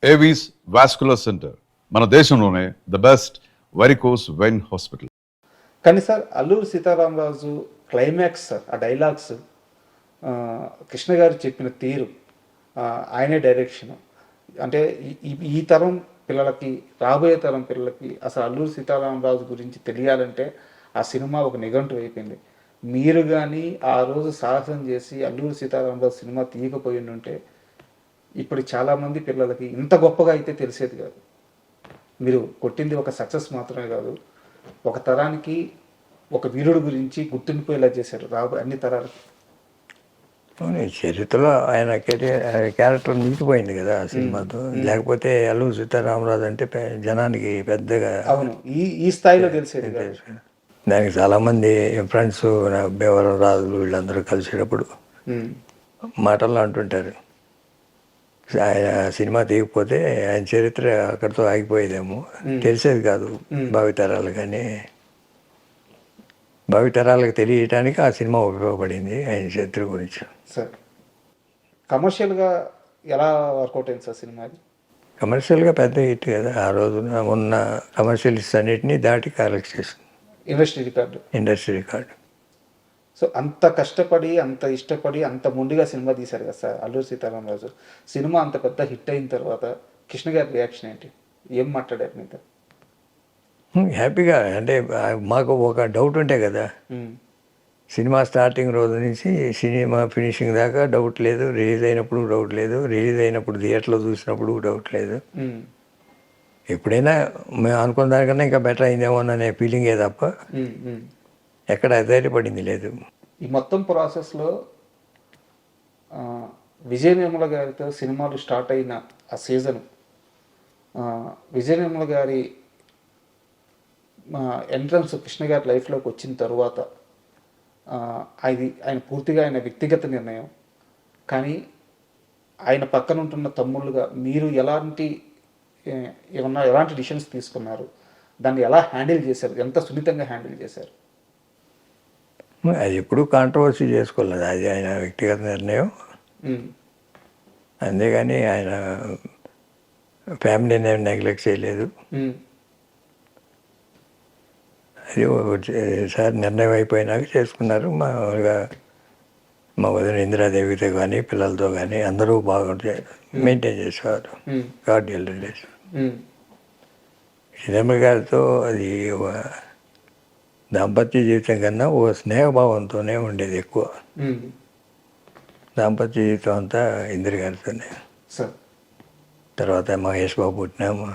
Avis vascular centre మన దేశంలోనే the best varicose vein hospital. కానీ sir Alluri Sitaramaraju climax sir ఆ డైలాగ్స్ కృష్ణ గారు చెప్పిన తీరు ఆయనే డైరెక్షన్ అంటే ఈ తరం పిల్లలకి రాబోయే తరం పిల్లలకి అసలు అల్లూరి సీతారామరాజు గురించి తెలియాలంటే ఆ సినిమా ఒక నిఘంటు అయిపోయింది. మీరు కానీ ఆ రోజు సాహసం చేసి అల్లూరి సీతారామరాజు సినిమా తీయకపోయి ఉంటే ఇప్పుడు చాలామంది పిల్లలకి ఇంత గొప్పగా అయితే తెలిసేది కాదు. మీరు కొట్టింది ఒక సక్సెస్ మాత్రమే కాదు, ఒక తరానికి ఒక వీరుడు గురించి గుర్తుండిపోయేలా చేశారు అన్ని తరాలకి. చరిత్రలో ఆయన క్యారెక్టర్ నిలిచిపోయింది కదా ఆ సినిమాతో. లేకపోతే అల్లూరి సీతారామరాజు అంటే జనానికి పెద్దగా అవును ఈ స్థాయిలో తెలిసేది కాదు. దానికి చాలామంది ఫ్రెండ్స్ భీమవరం రాజులు వీళ్ళందరూ కలిసేటప్పుడు మాటల్లో అంటుంటారు, ఆయన సినిమా తీయకపోతే ఆయన చరిత్ర అక్కడితో ఆగిపోయేదేమో, తెలిసేది కాదు భావితరాలు. కానీ భావితరాలకు తెలియటానికి ఆ సినిమా ఉపయోగపడింది ఆయన చరిత్ర గురించి. సార్ కమర్షియల్గా ఎలా వర్కౌట్ అయింది సార్ సినిమా? కమర్షియల్గా పెద్ద హిట్ కదా ఆ రోజున. ఉన్న కమర్షియల్స్ అన్నిటినీ దాటి కలెక్ట్ చేసింది ఇండస్ట్రీ రికార్డు. సో అంత కష్టపడి అంత ఇష్టపడి అంత ముందుగా సినిమా తీశారు కదా సార్ అల్లూరి సీతారామరాజు. సినిమా అంత పెద్ద హిట్ అయిన తర్వాత కృష్ణ గారి రియాక్షన్ ఏంటి? ఏం మాట్లాడారు మీతో? హ్యాపీగా అంటే మాకు ఒక డౌట్ ఉంటే కదా, సినిమా స్టార్టింగ్ రోజు నుంచి సినిమా ఫినిషింగ్ దాకా డౌట్ లేదు. రిలీజ్ అయినప్పుడు డౌట్ లేదు, రిలీజ్ అయినప్పుడు థియేటర్లో చూసినప్పుడు డౌట్ లేదు. ఎప్పుడైనా మేము అనుకున్న దానికన్నా ఇంకా బెటర్ అయిందేమో అనే ఫీలింగే తప్ప ఎక్కడ ధైర్యపడింది లేదు. ఈ మొత్తం ప్రాసెస్లో విజయ నిర్మల గారితో సినిమాలు స్టార్ట్ అయిన ఆ సీజన్, విజయ నిర్మల గారి ఎంట్రన్స్ కృష్ణ గారి లైఫ్లోకి వచ్చిన తర్వాత ఆయన పూర్తిగా ఆయన వ్యక్తిగత నిర్ణయం. కానీ ఆయన పక్కన ఉంటున్న తమ్ముళ్ళుగా మీరు ఎలాంటి డిసిషన్స్ తీసుకున్నారు? దాన్ని ఎలా హ్యాండిల్ చేశారు? ఎంత సున్నితంగా హ్యాండిల్ చేశారు? అది ఎప్పుడు కాంట్రవర్సీ చేసుకోలేదు, అది ఆయన వ్యక్తిగత నిర్ణయం. అంతేగాని ఆయన ఫ్యామిలీని ఏమి నెగ్లెక్ట్ చేయలేదు. అది సార్ నిర్ణయం అయిపోయినాక చేసుకున్నారు. మామూలుగా మా వదిన ఇందిరాదేవితో కానీ పిల్లలతో కానీ అందరూ బాగా మెయింటైన్ చేసేవారు కార్డియల్ రిలేషన్. నిర్మల గారితో అది దాంపత్య జీవితం కన్నా ఒక స్నేహభావంతోనే ఉండేది ఎక్కువ. దాంపత్య జీవితం అంతా ఇందిర గారితోనే. తర్వాత మహేష్ బాబు పుట్టినాము,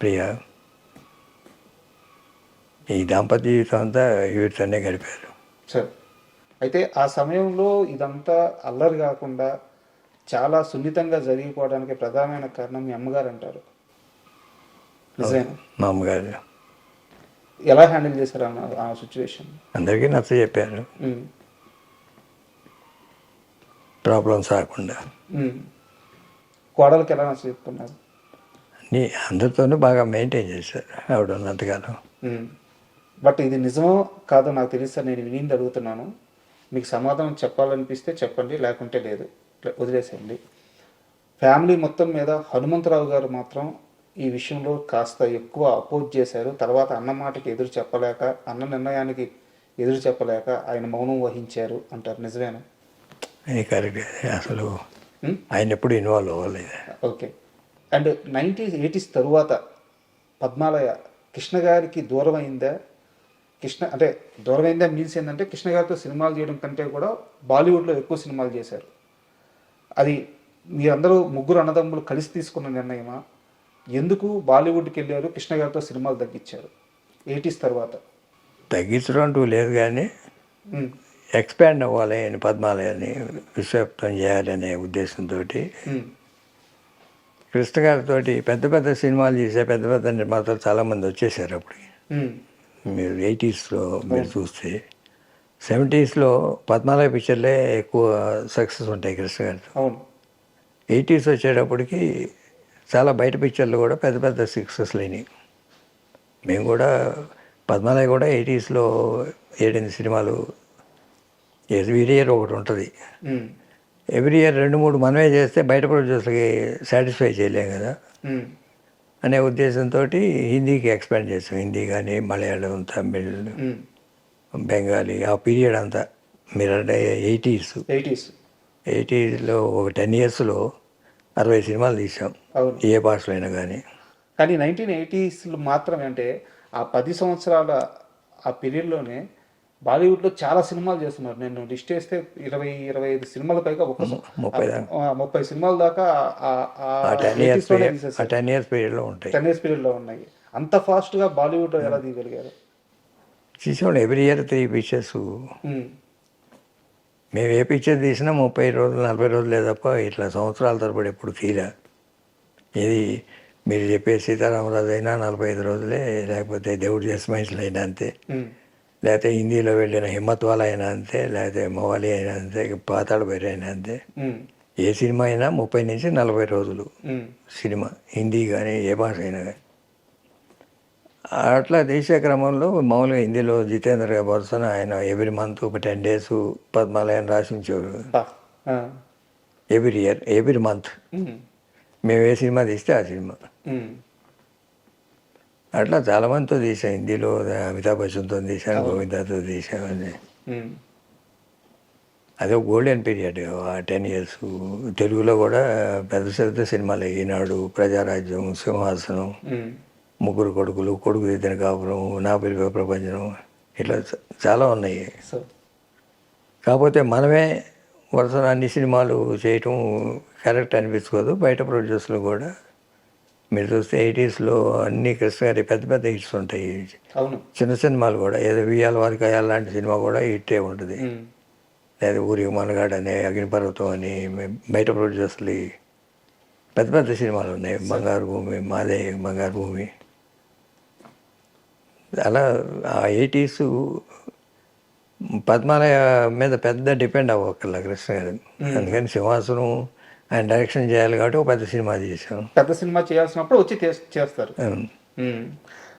ప్రియా, ఈ దాంపత్య జీవితం అంతా వీటితోనే గడిపారు. సార్ అయితే ఆ సమయంలో ఇదంతా అల్లరి కాకుండా చాలా సున్నితంగా జరిగిపోవడానికి ప్రధానమైన కారణం మీ అమ్మగారు అంటారు, నిజమేనా? మా అమ్మగారు ఎలా హ్యాండిల్ చేశారు ఆ సిచ్యువేషన్? అందరికీ నచ్చ చెప్పారు, ప్రాబ్లమ్స్ రాకుండా. కోడలకి ఎలా నచ్చ చెప్తున్నారు? అన్నీ అందరితోనూ బాగా మెయింటైన్ చేశారు ఆవిడ ఉన్నంతకాలం. బట్ ఇది నిజమో కాదో నాకు తెలియదు సార్, నేను విని అడుగుతున్నాను. మీకు సమాధానం చెప్పాలనిపిస్తే చెప్పండి, లేకుంటే లేదు, వదిలేసేయండి. ఫ్యామిలీ మొత్తం మీద హనుమంతరావు గారు మాత్రం ఈ విషయంలో కాస్త ఎక్కువ అపోజ్ చేశారు. తర్వాత అన్న మాటకి ఎదురు చెప్పలేక, అన్న నిర్ణయానికి ఎదురు చెప్పలేక ఆయన మౌనం వహించారు అంటారు, నిజమేనా? అది కరెక్ట్. అసలు ఆయన ఎప్పుడు ఇన్వాల్వ్ అవ్వలేదు. ఓకే. అండ్ 90s 80s తరువాత పద్మాలయ కృష్ణ గారికి దూరం అయిందా? అంటే దూరం అయిందా మీన్స్ ఏంటంటే కృష్ణ గారితో సినిమాలు చేయడం కంటే కూడా బాలీవుడ్లో ఎక్కువ సినిమాలు చేశారు. అది మీరందరూ ముగ్గురు అన్నదమ్ములు కలిసి తీసుకున్న నిర్ణయమా? ఎందుకు బాలీవుడ్కి వెళ్ళారు, కృష్ణ గారితో సినిమాలు తగ్గించారు 80s తర్వాత? తగ్గించడం అంటూ లేదు, కానీ ఎక్స్పాండ్ అవ్వాలి అని పద్మాలయాన్ని విశ్వవ్యాప్తం చేయాలనే ఉద్దేశంతో కృష్ణ గారితో పెద్ద పెద్ద సినిమాలు చేసే పెద్ద పెద్ద నిర్మాతలు చాలామంది వచ్చేసారు అప్పటికి. మీరు 80sలో మీరు చూస్తే 70sలో పద్మాలయ పిక్చర్లే ఎక్కువ సక్సెస్ ఉంటాయి కృష్ణ గారితో. 80s వచ్చేటప్పటికి చాలా బయట పిక్చర్లు కూడా పెద్ద పెద్ద సక్సెస్లు అయినాయి. మేము కూడా పద్మాలయ కూడా 80sలో 7 సినిమాలు, ఎవ్రీ ఇయర్ ఒకటి ఉంటుంది. ఎవ్రీ ఇయర్ 2-3 మనమే చేస్తే బయట ప్రొడ్యూసర్కి సాటిస్ఫై చేయలేం కదా ఉమ్, అనే ఉద్దేశంతో హిందీకి ఎక్స్పాండ్ చేస్తాం. హిందీ కానీ మలయాళం, తమిళ్, ఉమ్, బెంగాలీ ఆ పీరియడ్ అంతా మీరు అంటే 80s 80s. ఒక 10 ఇయర్స్లో 60 సినిమాలు తీసాం అవును. ఏ భాషలో అయినా కానీ. కానీ 1980s మాత్రమే, అంటే ఆ 10 సంవత్సరాల ఆ పీరియడ్లోనే బాలీవుడ్లో చాలా సినిమాలు చేస్తున్నారు. నేను లిస్ట్ వేస్తే 20-25 సినిమాల పైగా ఒక్క 30 దాకా. 30 సినిమాల దాకా ఆ 10 ఇయర్స్ 10 ఇయర్స్ పీరియడ్లో ఉంటాయి. 10 ఇయర్స్ పీరియడ్లో ఉన్నాయి. అంత ఫాస్ట్గా బాలీవుడ్లో ఎలా తీయగలిగారు? తీసేవాళ్ళు ఎవ్రీ ఇయర్ 3 పిక్చర్స్. ఉమ్, మేము ఏ పిక్చర్ తీసినా 30 రోజులు 40 రోజులే తప్ప ఇట్లా సంవత్సరాల తరబడి ఎప్పుడు తీరా. ఇది మీరు చెప్పే సీతారామరాజు అయినా 45 రోజులే, లేకపోతే దేవుడు జస్మైన్స్లో అయినా అంతే, ఉమ్, లేకపోతే హిందీలో వెళ్ళిన హిమ్మత్వాల అయినా అంతే, లేకపోతే మవాలి అయినా అంతే, పాతాళ భైరవి అయినా అంతే. ఉమ్, ఏ సినిమా అయినా 30 నుంచి 40 రోజులు ఉమ్, సినిమా, హిందీ కానీ ఏ భాష అయినా కానీ. అట్లా తీసే క్రమంలో మామూలుగా హిందీలో జితేంద్ర గారి వరుసన ఆయన ఎవ్రీ మంత్ ఒక 10 days పద్మాలయం రాసి ఉంచేవారు. బా, ఆ, ఎవ్రీ ఇయర్ ఎవ్రీ మంత్ ఉమ్, మేము ఏ సినిమా తీస్తే ఆ సినిమా. ఉమ్, అట్లా చాలామందితో తీసాం. హిందీలో అమితాబ్ బచ్చన్తో తీశాను, గోవిందాతో తీసామని. ఉమ్, అదే గోల్డెన్ పీరియడ్ ఆ 10 years. తెలుగులో కూడా పెద్ద పెద్ద సినిమాలు ఈనాడు, ప్రజారాజ్యం, సింహాసనం, ఉమ్, ముగ్గురు కొడుకులు, కొడుకు దిద్దిన కాపురం, నా పిలుపు ప్రపంచం, ఇట్లా చాలా ఉన్నాయి. సో కాకపోతే మనమే వరుసన అన్ని సినిమాలు చేయటం కరెక్ట్ అనిపించుకోదు. బయట ప్రొడ్యూసర్లు కూడా మీరు చూస్తే 80sలో అన్ని కృష్ణ గారి పెద్ద పెద్ద హిట్స్ ఉంటాయి. అవును. చిన్న సినిమాలు కూడా ఏదో వియ్యాల వారికి అయ్యాల లాంటి సినిమా కూడా హిట్టే ఉంటుంది. ఉమ్, లేదా ఊరికి మనగాడు అని, అగ్నిపర్వతం అని, బయట ప్రొడ్యూసర్లు పెద్ద పెద్ద సినిమాలు ఉన్నాయి. బంగారు భూమి, మాదే బంగారు భూమి. అలా ఆ 80s పద్మాలయ మీద పెద్ద డిపెండ్ అవ్వక్కర్లా కృష్ణ గారు. అందుకని సింహాసనం ఆయన డైరెక్షన్ చేయాలి కాబట్టి ఒక పెద్ద సినిమా చేశాం. పెద్ద సినిమా చేయాల్సినప్పుడు వచ్చి చేస్తారు. అవును. ఉమ్.